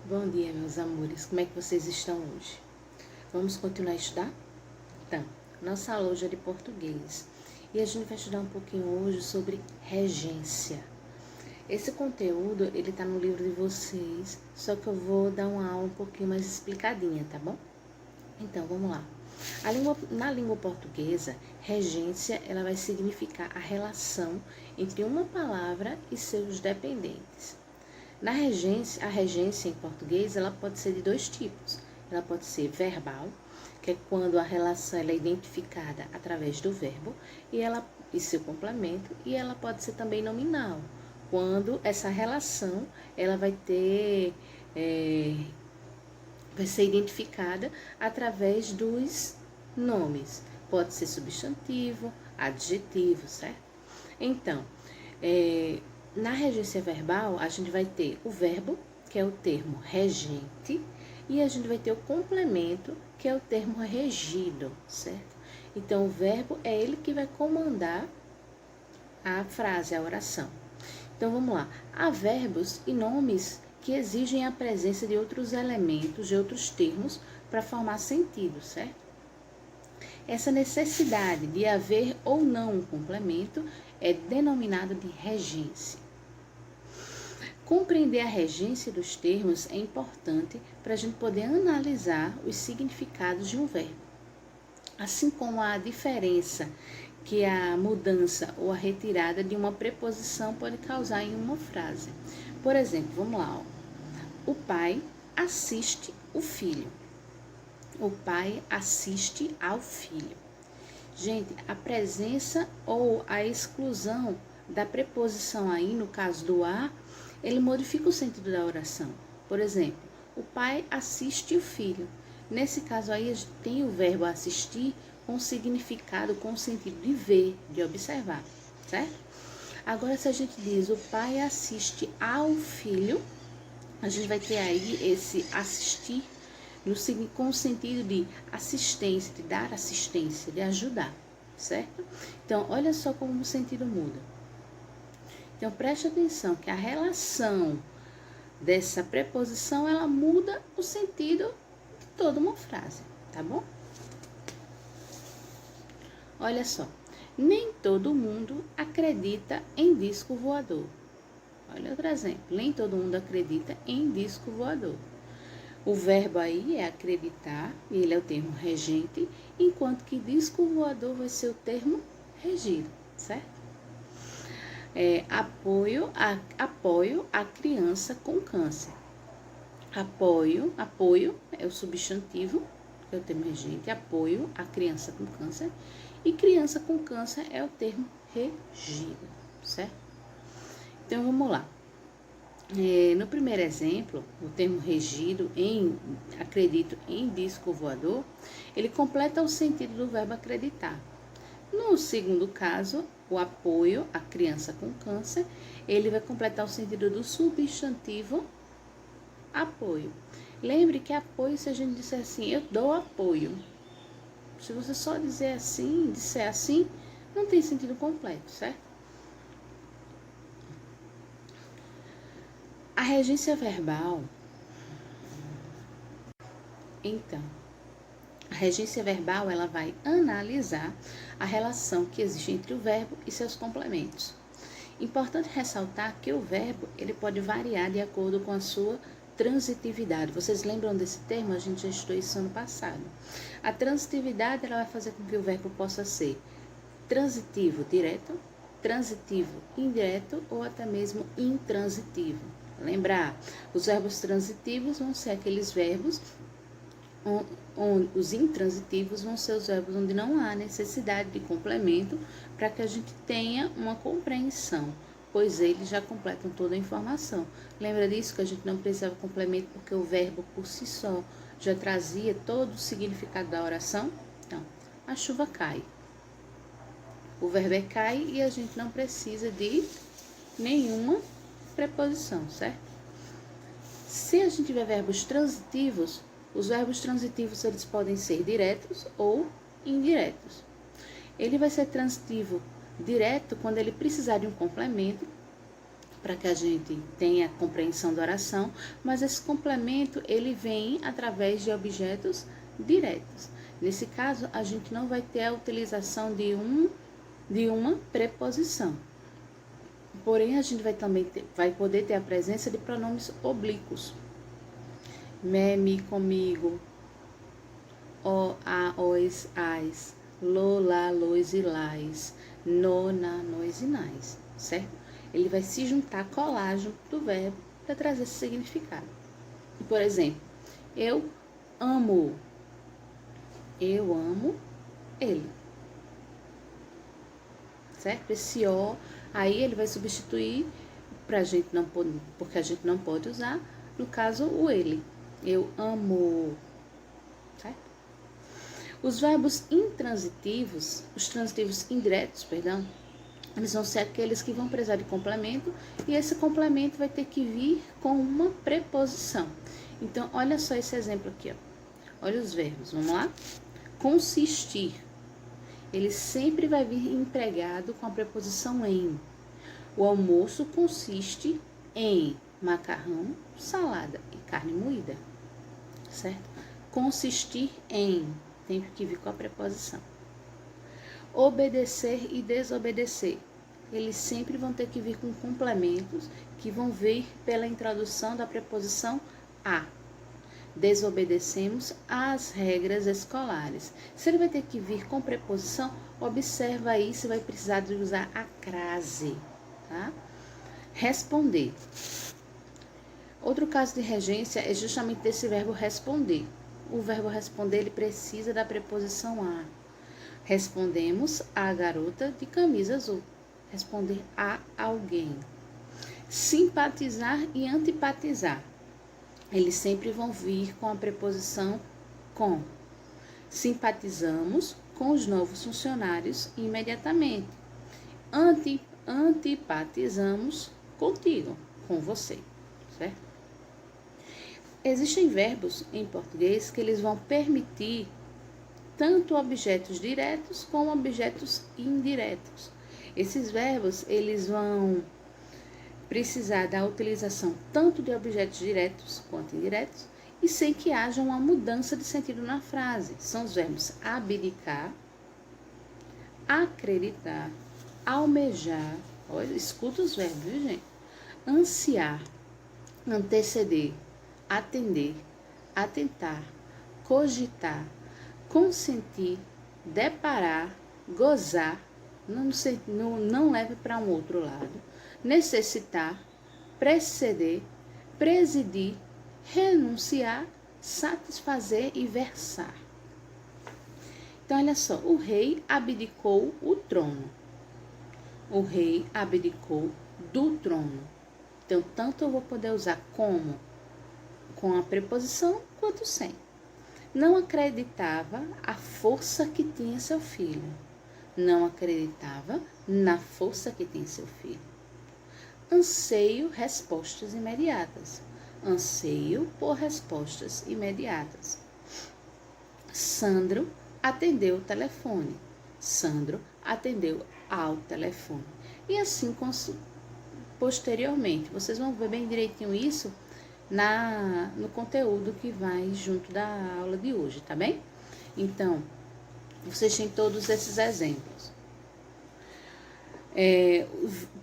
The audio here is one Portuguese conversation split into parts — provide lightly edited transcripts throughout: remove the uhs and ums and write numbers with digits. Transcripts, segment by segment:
Bom dia, meus amores. Como é que vocês estão hoje? Vamos continuar a estudar? Então, nossa aula hoje é de português e a gente vai estudar um pouquinho hoje sobre regência. Esse conteúdo, ele tá no livro de vocês, só que eu vou dar uma aula um pouquinho mais explicadinha, tá bom? Então, vamos lá. Na língua portuguesa, regência, ela vai significar a relação entre uma palavra e seus dependentes. A regência em português, ela pode ser de dois tipos. Ela pode ser verbal, que é quando a relação ela é identificada através do verbo e seu complemento, e ela pode ser também nominal, quando essa relação ela vai ser identificada através dos nomes. Pode ser substantivo, adjetivo, certo? Então, na regência verbal, a gente vai ter o verbo, que é o termo regente, e a gente vai ter o complemento, que é o termo regido, certo? Então, o verbo é ele que vai comandar a frase, a oração. Então, vamos lá. Há verbos e nomes que exigem a presença de outros elementos, de outros termos, para formar sentido, certo? Essa necessidade de haver ou não um complemento é denominada de regência. Compreender a regência dos termos é importante para a gente poder analisar os significados de um verbo, assim como a diferença que a mudança ou a retirada de uma preposição pode causar em uma frase. Por exemplo, vamos lá, ó. O pai assiste o filho. O pai assiste ao filho. Gente, a presença ou a exclusão da preposição aí, no caso do a, ele modifica o sentido da oração. Por exemplo, o pai assiste o filho. Nesse caso aí, a gente tem o verbo assistir com significado, com o sentido de ver, de observar, certo? Agora, se a gente diz o pai assiste ao filho, a gente vai ter aí esse assistir com o sentido de assistência, de dar assistência, de ajudar, certo? Então, olha só como o sentido muda. Então, preste atenção que a relação dessa preposição, ela muda o sentido de toda uma frase, tá bom? Olha só, nem todo mundo acredita em disco voador. Olha outro exemplo, nem todo mundo acredita em disco voador. O verbo aí é acreditar, e ele é o termo regente, enquanto que disco voador vai ser o termo regido, certo? Apoio a criança com câncer. Apoio é o substantivo, que é o termo regente, apoio a criança com câncer, e criança com câncer é o termo regido, certo? Então, vamos lá. No primeiro exemplo, o termo regido acredito em disco voador, ele completa o sentido do verbo acreditar. No segundo caso, o apoio à criança com câncer, ele vai completar o sentido do substantivo apoio. Lembre que apoio, se a gente disser assim, eu dou apoio. Se você só disser assim, não tem sentido completo, certo? A regência verbal, então, a regência verbal, ela vai analisar a relação que existe entre o verbo e seus complementos. Importante ressaltar que o verbo, ele pode variar de acordo com a sua transitividade. Vocês lembram desse termo? A gente já estudou isso ano passado. A transitividade, ela vai fazer com que o verbo possa ser transitivo direto, transitivo indireto ou até mesmo intransitivo. Lembrar, os verbos transitivos vão ser aqueles verbos onde os intransitivos vão ser os verbos onde não há necessidade de complemento para que a gente tenha uma compreensão, pois eles já completam toda a informação. Lembra disso, que a gente não precisava de complemento porque o verbo por si só já trazia todo o significado da oração? Então, a chuva cai. O verbo é cai e a gente não precisa de nenhuma preposição, certo? Se a gente tiver verbos transitivos, os verbos transitivos eles podem ser diretos ou indiretos. Ele vai ser transitivo direto quando ele precisar de um complemento, para que a gente tenha a compreensão da oração, mas esse complemento ele vem através de objetos diretos. Nesse caso, a gente não vai ter a utilização de uma preposição. Porém, a gente vai poder ter a presença de pronomes oblíquos. Me, mi, comigo, o, a, os, as, lo, lá, lois e lais, no, na, nois e nais, certo? Ele vai se juntar, colar junto do verbo para trazer esse significado. Por exemplo, eu amo ele, certo? Esse o, aí ele vai substituir pra gente não pode, porque a gente não pode usar, no caso, o ele. Eu amo, certo? Os verbos intransitivos, os transitivos indiretos, perdão, eles vão ser aqueles que vão precisar de complemento e esse complemento vai ter que vir com uma preposição. Então, olha só esse exemplo aqui, ó. Olha os verbos, vamos lá? Consistir. Ele sempre vai vir empregado com a preposição em. O almoço consiste em macarrão, salada e carne moída, certo? Consistir em, tem que vir com a preposição. Obedecer e desobedecer. Eles sempre vão ter que vir com complementos que vão vir pela introdução da preposição a. Desobedecemos às regras escolares. Se ele vai ter que vir com preposição, observa aí se vai precisar de usar a crase, tá? Responder. Outro caso de regência é justamente desse verbo responder. O verbo responder, ele precisa da preposição a. Respondemos à garota de camisa azul. Responder a alguém. Simpatizar e antipatizar. Eles sempre vão vir com a preposição com. Simpatizamos com os novos funcionários imediatamente. Antipatizamos contigo, com você, certo? Existem verbos em português que eles vão permitir tanto objetos diretos como objetos indiretos. Esses verbos, eles vão precisar da utilização tanto de objetos diretos quanto indiretos e sem que haja uma mudança de sentido na frase. São os verbos abdicar, acreditar, almejar, olha, escuta os verbos, viu, gente? Ansiar, anteceder, atender, atentar, cogitar, consentir, deparar, gozar, não leve para um outro lado, necessitar, preceder, presidir, renunciar, satisfazer e versar. Então, olha só, o rei abdicou o trono. O rei abdicou do trono. Então, tanto eu vou poder usar como com a preposição quanto sem. Não acreditava a força que tinha seu filho. Não acreditava na força que tem seu filho. Anseio respostas imediatas. Anseio por respostas imediatas. Sandro atendeu o telefone. Sandro atendeu ao telefone. E assim posteriormente. Vocês vão ver bem direitinho isso no conteúdo que vai junto da aula de hoje, tá bem? Então, vocês têm todos esses exemplos.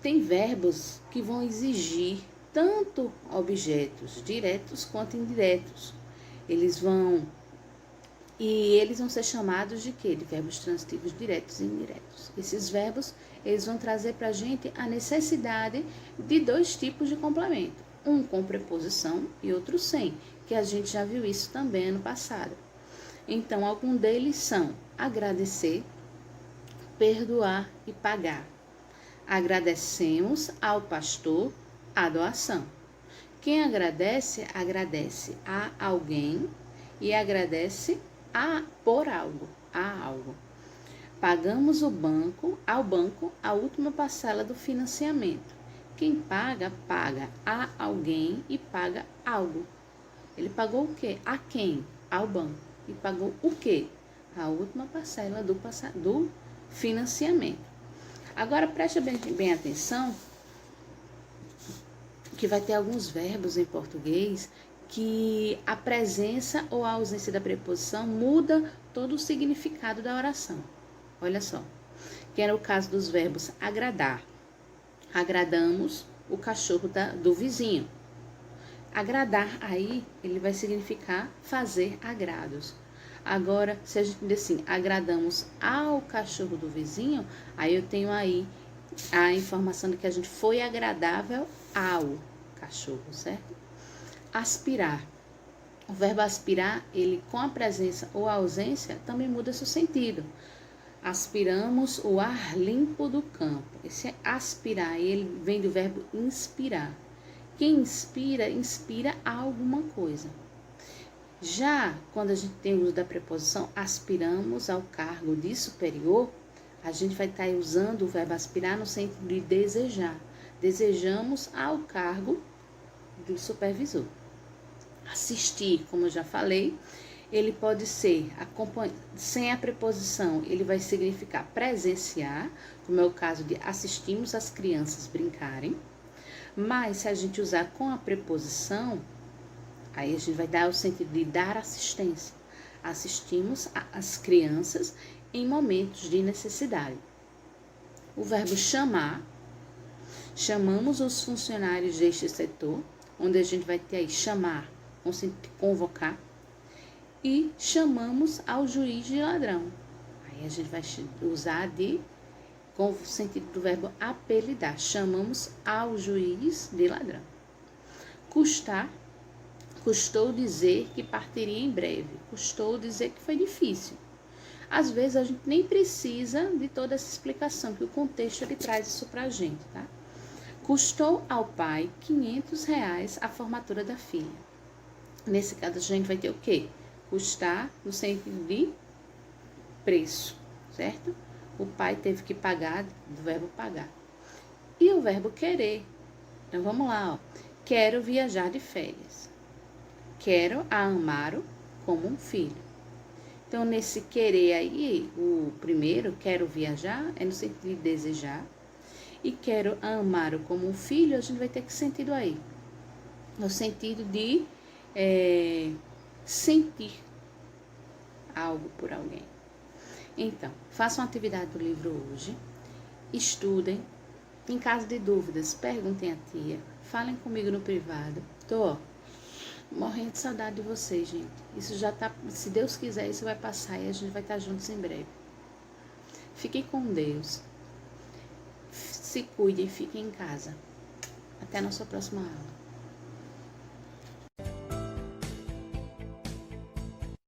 Tem verbos que vão exigir tanto objetos diretos quanto indiretos. Eles vão ser chamados de quê? De verbos transitivos diretos e indiretos. Esses verbos, eles vão trazer para a gente a necessidade de dois tipos de complemento. Um com preposição e outro sem, que a gente já viu isso também ano passado. Então, alguns deles são agradecer, perdoar e pagar. Agradecemos ao pastor a doação. Quem agradece, agradece a alguém e agradece por algo, a algo. Pagamos ao banco a última parcela do financiamento. Quem paga, paga a alguém e paga algo. Ele pagou o quê? A quem? Ao banco. E pagou o quê? A última parcela do financiamento. Agora, preste bem atenção que vai ter alguns verbos em português que a presença ou a ausência da preposição muda todo o significado da oração. Olha só, que era o caso dos verbos agradar. Agradamos o cachorro do vizinho. Agradar aí, ele vai significar fazer agrados. Agora, se a gente diz assim, agradamos ao cachorro do vizinho, aí eu tenho aí a informação de que a gente foi agradável ao cachorro, certo? Aspirar. O verbo aspirar, ele com a presença ou a ausência, também muda seu sentido. Aspiramos o ar limpo do campo. Esse aspirar, ele vem do verbo inspirar. Quem inspira, inspira a alguma coisa. Já quando a gente tem o uso da preposição aspiramos ao cargo de superior, a gente vai estar usando o verbo aspirar no sentido de desejar. Desejamos ao cargo do supervisor. Assistir, como eu já falei, ele pode ser, sem a preposição, ele vai significar presenciar, como é o caso de assistimos as crianças brincarem. Mas se a gente usar com a preposição, aí a gente vai dar o sentido de dar assistência. Assistimos as crianças em momentos de necessidade. O verbo chamar, chamamos os funcionários deste setor, onde a gente vai ter aí chamar, com o sentido de convocar, e chamamos ao juiz de ladrão. Aí a gente vai usar com o sentido do verbo apelidar. Chamamos ao juiz de ladrão. Custar. Custou dizer que partiria em breve. Custou dizer que foi difícil. Às vezes a gente nem precisa de toda essa explicação, que o contexto ele traz isso pra gente, tá? Custou ao pai R$ 500 a formatura da filha. Nesse caso a gente vai ter o quê? Custar no sentido de preço, certo? O pai teve que pagar, do verbo pagar. E o verbo querer. Então vamos lá, ó. Quero viajar de férias. Quero a Amaro como um filho. Então, nesse querer aí, o primeiro, quero viajar, é no sentido de desejar. E quero a Amaro como um filho, a gente vai ter que sentido aí. No sentido de sentir algo por alguém. Então, façam a atividade do livro hoje, estudem, em caso de dúvidas, perguntem à tia, falem comigo no privado. Tô morrendo de saudade de vocês, gente. Isso já tá, se Deus quiser, isso vai passar e a gente vai estar juntos em breve. Fiquem com Deus, se cuidem, fiquem em casa. Até a nossa próxima aula.